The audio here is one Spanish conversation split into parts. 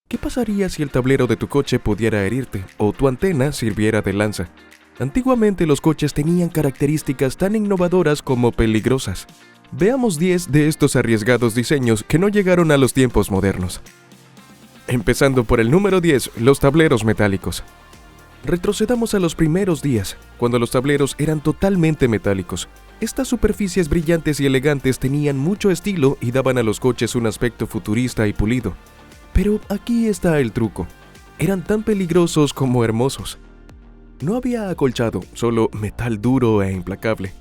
¿Qué pasaría si el tablero de tu coche pudiera herirte o tu antena sirviera de lanza? Antiguamente los coches tenían características tan innovadoras como peligrosas. Veamos 10 de estos arriesgados diseños que no llegaron a los tiempos modernos. Empezando por el número 10, los tableros metálicos. Retrocedamos a los primeros días, cuando los tableros eran totalmente metálicos. Estas superficies brillantes y elegantes tenían mucho estilo y daban a los coches un aspecto futurista y pulido. Pero aquí está el truco. Eran tan peligrosos como hermosos. No había acolchado, solo metal duro e implacable.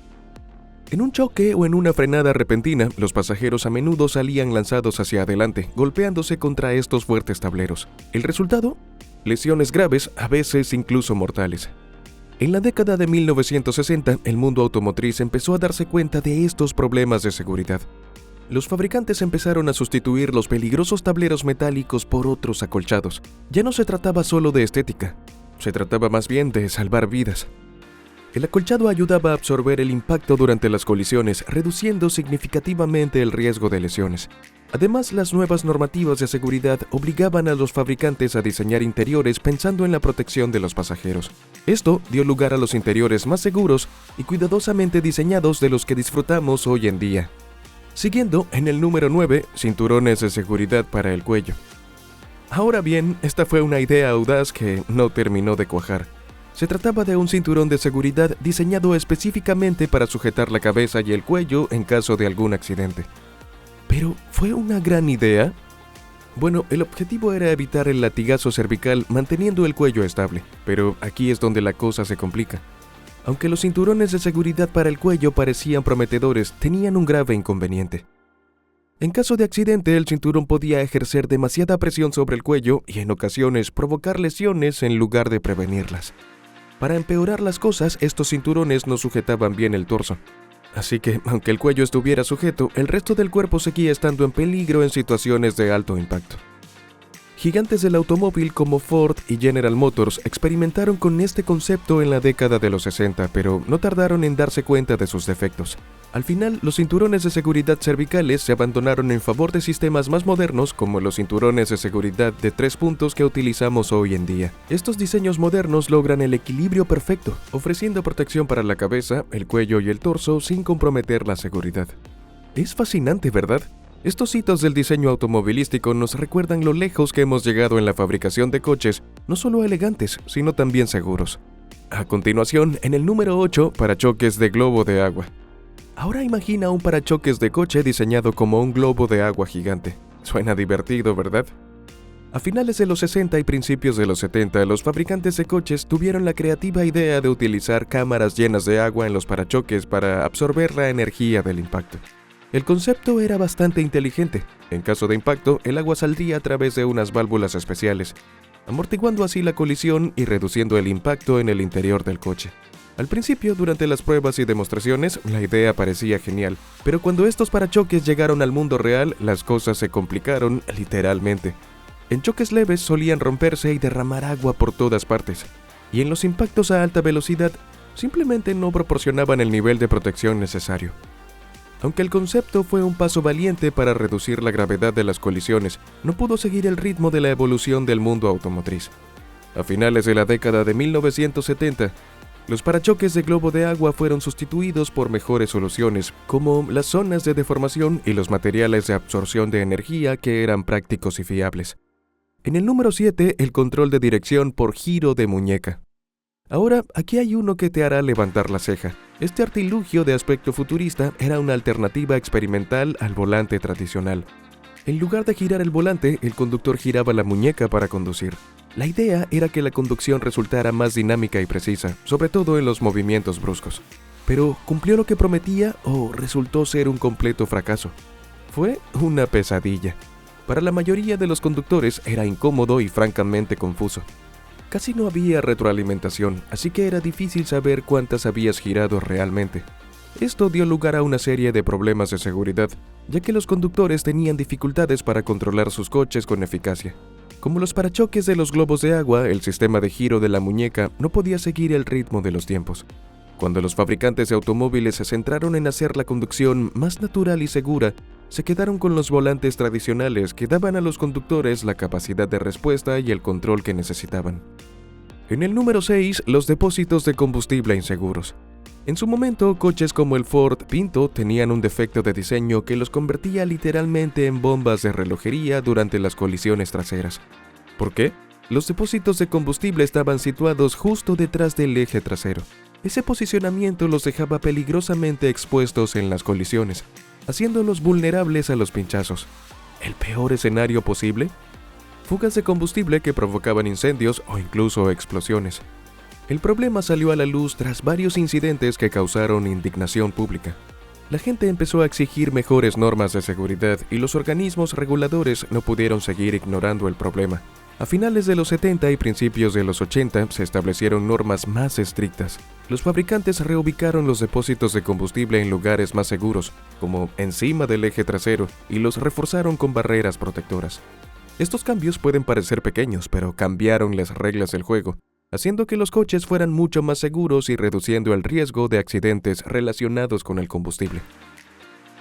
En un choque o en una frenada repentina, los pasajeros a menudo salían lanzados hacia adelante, golpeándose contra estos fuertes tableros. ¿El resultado? Lesiones graves, a veces incluso mortales. En la década de 1960, el mundo automotriz empezó a darse cuenta de estos problemas de seguridad. Los fabricantes empezaron a sustituir los peligrosos tableros metálicos por otros acolchados. Ya no se trataba solo de estética, se trataba más bien de salvar vidas. El acolchado ayudaba a absorber el impacto durante las colisiones, reduciendo significativamente el riesgo de lesiones. Además, las nuevas normativas de seguridad obligaban a los fabricantes a diseñar interiores pensando en la protección de los pasajeros. Esto dio lugar a los interiores más seguros y cuidadosamente diseñados de los que disfrutamos hoy en día. Siguiendo, en el número 9, cinturones de seguridad para el cuello. Ahora bien, esta fue una idea audaz que no terminó de cuajar. Se trataba de un cinturón de seguridad diseñado específicamente para sujetar la cabeza y el cuello en caso de algún accidente. ¿Pero fue una gran idea? Bueno, el objetivo era evitar el latigazo cervical manteniendo el cuello estable, pero aquí es donde la cosa se complica. Aunque los cinturones de seguridad para el cuello parecían prometedores, tenían un grave inconveniente. En caso de accidente, el cinturón podía ejercer demasiada presión sobre el cuello y en ocasiones provocar lesiones en lugar de prevenirlas. Para empeorar las cosas, estos cinturones no sujetaban bien el torso. Así que, aunque el cuello estuviera sujeto, el resto del cuerpo seguía estando en peligro en situaciones de alto impacto. Gigantes del automóvil como Ford y General Motors experimentaron con este concepto en la década de los 60, pero no tardaron en darse cuenta de sus defectos. Al final, los cinturones de seguridad cervicales se abandonaron en favor de sistemas más modernos como los cinturones de seguridad de 3 puntos que utilizamos hoy en día. Estos diseños modernos logran el equilibrio perfecto, ofreciendo protección para la cabeza, el cuello y el torso sin comprometer la seguridad. Es fascinante, ¿verdad? Estos hitos del diseño automovilístico nos recuerdan lo lejos que hemos llegado en la fabricación de coches, no solo elegantes, sino también seguros. A continuación, en el número 8, parachoques de globo de agua. Ahora imagina un parachoques de coche diseñado como un globo de agua gigante. Suena divertido, ¿verdad? A finales de los 60 y principios de los 70, los fabricantes de coches tuvieron la creativa idea de utilizar cámaras llenas de agua en los parachoques para absorber la energía del impacto. El concepto era bastante inteligente. En caso de impacto, el agua saldría a través de unas válvulas especiales, amortiguando así la colisión y reduciendo el impacto en el interior del coche. Al principio, durante las pruebas y demostraciones, la idea parecía genial, pero cuando estos parachoques llegaron al mundo real, las cosas se complicaron literalmente. En choques leves solían romperse y derramar agua por todas partes, y en los impactos a alta velocidad, simplemente no proporcionaban el nivel de protección necesario. Aunque el concepto fue un paso valiente para reducir la gravedad de las colisiones, no pudo seguir el ritmo de la evolución del mundo automotriz. A finales de la década de 1970, los parachoques de globo de agua fueron sustituidos por mejores soluciones, como las zonas de deformación y los materiales de absorción de energía que eran prácticos y fiables. En el número 7, el control de dirección por giro de muñeca. Ahora, aquí hay uno que te hará levantar la ceja. Este artilugio de aspecto futurista era una alternativa experimental al volante tradicional. En lugar de girar el volante, el conductor giraba la muñeca para conducir. La idea era que la conducción resultara más dinámica y precisa, sobre todo en los movimientos bruscos. Pero, ¿cumplió lo que prometía o resultó ser un completo fracaso? Fue una pesadilla. Para la mayoría de los conductores era incómodo y francamente confuso. Casi no había retroalimentación, así que era difícil saber cuántas habías girado realmente. Esto dio lugar a una serie de problemas de seguridad, ya que los conductores tenían dificultades para controlar sus coches con eficacia. Como los parachoques de los globos de agua, el sistema de giro de la muñeca no podía seguir el ritmo de los tiempos. Cuando los fabricantes de automóviles se centraron en hacer la conducción más natural y segura, se quedaron con los volantes tradicionales que daban a los conductores la capacidad de respuesta y el control que necesitaban. En el número 6, los depósitos de combustible inseguros. En su momento, coches como el Ford Pinto tenían un defecto de diseño que los convertía literalmente en bombas de relojería durante las colisiones traseras. ¿Por qué? Los depósitos de combustible estaban situados justo detrás del eje trasero. Ese posicionamiento los dejaba peligrosamente expuestos en las colisiones, haciéndolos vulnerables a los pinchazos. ¿El peor escenario posible? Fugas de combustible que provocaban incendios o incluso explosiones. El problema salió a la luz tras varios incidentes que causaron indignación pública. La gente empezó a exigir mejores normas de seguridad y los organismos reguladores no pudieron seguir ignorando el problema. A finales de los 70 y principios de los 80 se establecieron normas más estrictas. Los fabricantes reubicaron los depósitos de combustible en lugares más seguros, como encima del eje trasero, y los reforzaron con barreras protectoras. Estos cambios pueden parecer pequeños, pero cambiaron las reglas del juego, haciendo que los coches fueran mucho más seguros y reduciendo el riesgo de accidentes relacionados con el combustible.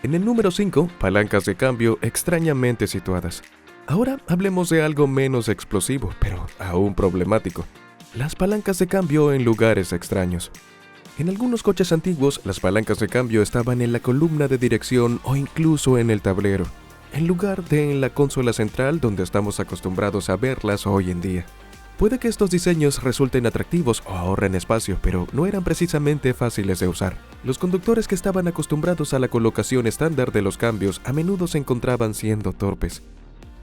En el número 5, palancas de cambio extrañamente situadas. Ahora hablemos de algo menos explosivo, pero aún problemático: las palancas de cambio en lugares extraños. En algunos coches antiguos, las palancas de cambio estaban en la columna de dirección o incluso en el tablero, en lugar de en la consola central donde estamos acostumbrados a verlas hoy en día. Puede que estos diseños resulten atractivos o ahorren espacio, pero no eran precisamente fáciles de usar. Los conductores que estaban acostumbrados a la colocación estándar de los cambios a menudo se encontraban siendo torpes.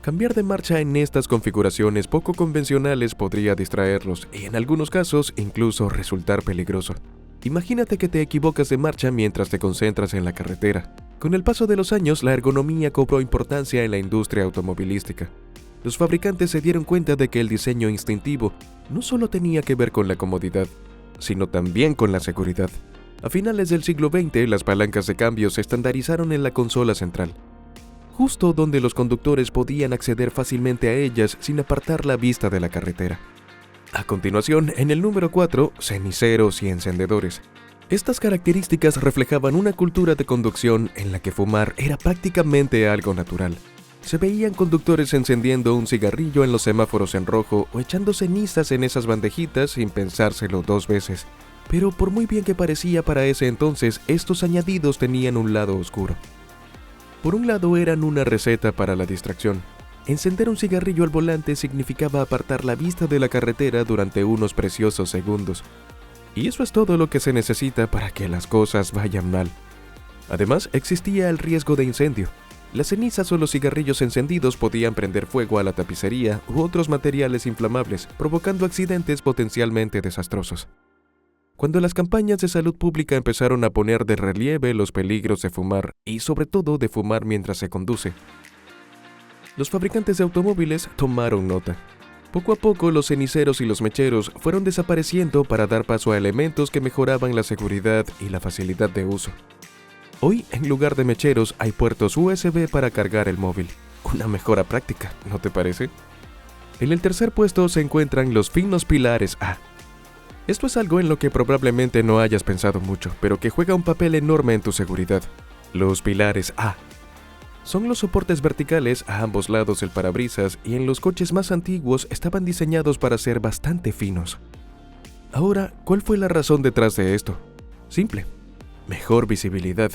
Cambiar de marcha en estas configuraciones poco convencionales podría distraerlos y en algunos casos incluso resultar peligroso. Imagínate que te equivocas de marcha mientras te concentras en la carretera. Con el paso de los años, la ergonomía cobró importancia en la industria automovilística. Los fabricantes se dieron cuenta de que el diseño instintivo no solo tenía que ver con la comodidad, sino también con la seguridad. A finales del siglo XX, las palancas de cambio se estandarizaron en la consola central, justo donde los conductores podían acceder fácilmente a ellas sin apartar la vista de la carretera. A continuación, en el número 4, ceniceros y encendedores. Estas características reflejaban una cultura de conducción en la que fumar era prácticamente algo natural. Se veían conductores encendiendo un cigarrillo en los semáforos en rojo o echando cenizas en esas bandejitas sin pensárselo dos veces. Pero por muy bien que parecía para ese entonces, estos añadidos tenían un lado oscuro. Por un lado, eran una receta para la distracción. Encender un cigarrillo al volante significaba apartar la vista de la carretera durante unos preciosos segundos. Y eso es todo lo que se necesita para que las cosas vayan mal. Además, existía el riesgo de incendio. Las cenizas o los cigarrillos encendidos podían prender fuego a la tapicería u otros materiales inflamables, provocando accidentes potencialmente desastrosos. Cuando las campañas de salud pública empezaron a poner de relieve los peligros de fumar, y sobre todo de fumar mientras se conduce, los fabricantes de automóviles tomaron nota. Poco a poco, los ceniceros y los mecheros fueron desapareciendo para dar paso a elementos que mejoraban la seguridad y la facilidad de uso. Hoy, en lugar de mecheros, hay puertos USB para cargar el móvil. Una mejora práctica, ¿no te parece? En el tercer puesto se encuentran los finos pilares A. Esto es algo en lo que probablemente no hayas pensado mucho, pero que juega un papel enorme en tu seguridad. Los pilares A son los soportes verticales a ambos lados del parabrisas y en los coches más antiguos estaban diseñados para ser bastante finos. Ahora, ¿cuál fue la razón detrás de esto? Simple: mejor visibilidad.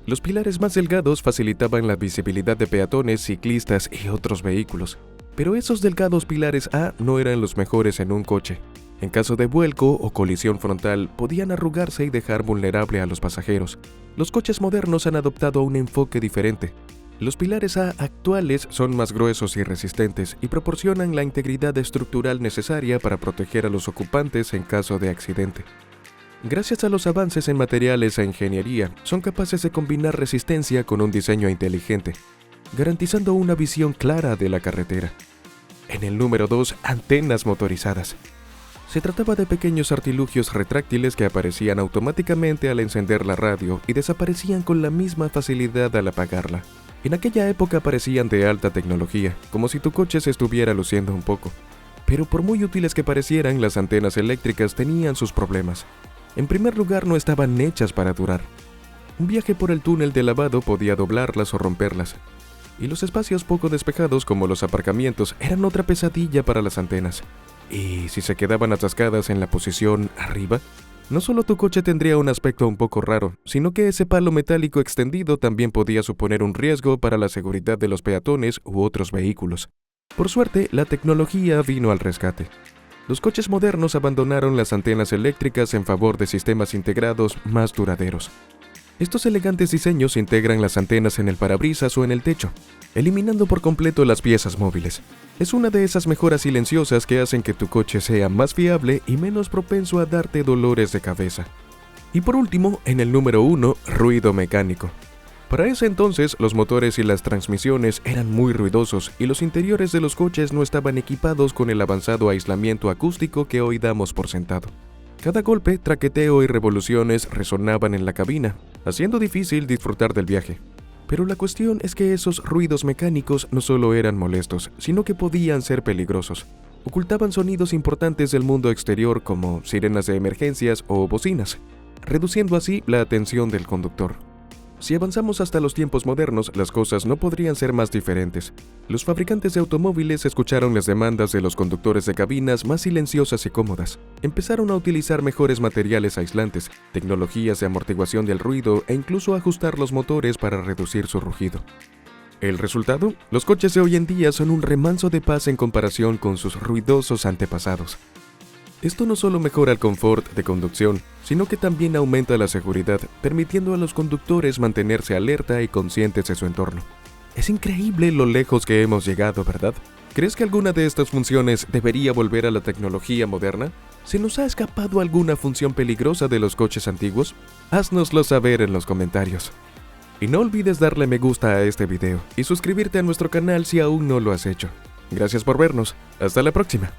Los pilares más delgados facilitaban la visibilidad de peatones, ciclistas y otros vehículos, pero esos delgados pilares A no eran los mejores en un coche. En caso de vuelco o colisión frontal, podían arrugarse y dejar vulnerable a los pasajeros. Los coches modernos han adoptado un enfoque diferente. Los pilares A actuales son más gruesos y resistentes y proporcionan la integridad estructural necesaria para proteger a los ocupantes en caso de accidente. Gracias a los avances en materiales e ingeniería, son capaces de combinar resistencia con un diseño inteligente, garantizando una visión clara de la carretera. En el número 2, antenas motorizadas. Se trataba de pequeños artilugios retráctiles que aparecían automáticamente al encender la radio y desaparecían con la misma facilidad al apagarla. En aquella época parecían de alta tecnología, como si tu coche se estuviera luciendo un poco. Pero por muy útiles que parecieran, las antenas eléctricas tenían sus problemas. En primer lugar, no estaban hechas para durar. Un viaje por el túnel de lavado podía doblarlas o romperlas. Y los espacios poco despejados como los aparcamientos eran otra pesadilla para las antenas. Y si se quedaban atascadas en la posición arriba, no solo tu coche tendría un aspecto un poco raro, sino que ese palo metálico extendido también podía suponer un riesgo para la seguridad de los peatones u otros vehículos. Por suerte, la tecnología vino al rescate. Los coches modernos abandonaron las antenas eléctricas en favor de sistemas integrados más duraderos. Estos elegantes diseños integran las antenas en el parabrisas o en el techo, eliminando por completo las piezas móviles. Es una de esas mejoras silenciosas que hacen que tu coche sea más fiable y menos propenso a darte dolores de cabeza. Y por último, en el número 1, ruido mecánico. Para ese entonces, los motores y las transmisiones eran muy ruidosos y los interiores de los coches no estaban equipados con el avanzado aislamiento acústico que hoy damos por sentado. Cada golpe, traqueteo y revoluciones resonaban en la cabina, haciendo difícil disfrutar del viaje. Pero la cuestión es que esos ruidos mecánicos no solo eran molestos, sino que podían ser peligrosos. Ocultaban sonidos importantes del mundo exterior como sirenas de emergencias o bocinas, reduciendo así la atención del conductor. Si avanzamos hasta los tiempos modernos, las cosas no podrían ser más diferentes. Los fabricantes de automóviles escucharon las demandas de los conductores de cabinas más silenciosas y cómodas. Empezaron a utilizar mejores materiales aislantes, tecnologías de amortiguación del ruido e incluso ajustar los motores para reducir su rugido. ¿El resultado? Los coches de hoy en día son un remanso de paz en comparación con sus ruidosos antepasados. Esto no solo mejora el confort de conducción, sino que también aumenta la seguridad, permitiendo a los conductores mantenerse alerta y conscientes de su entorno. Es increíble lo lejos que hemos llegado, ¿verdad? ¿Crees que alguna de estas funciones debería volver a la tecnología moderna? ¿Se nos ha escapado alguna función peligrosa de los coches antiguos? Haznoslo saber en los comentarios. Y no olvides darle me gusta a este video y suscribirte a nuestro canal si aún no lo has hecho. Gracias por vernos. Hasta la próxima.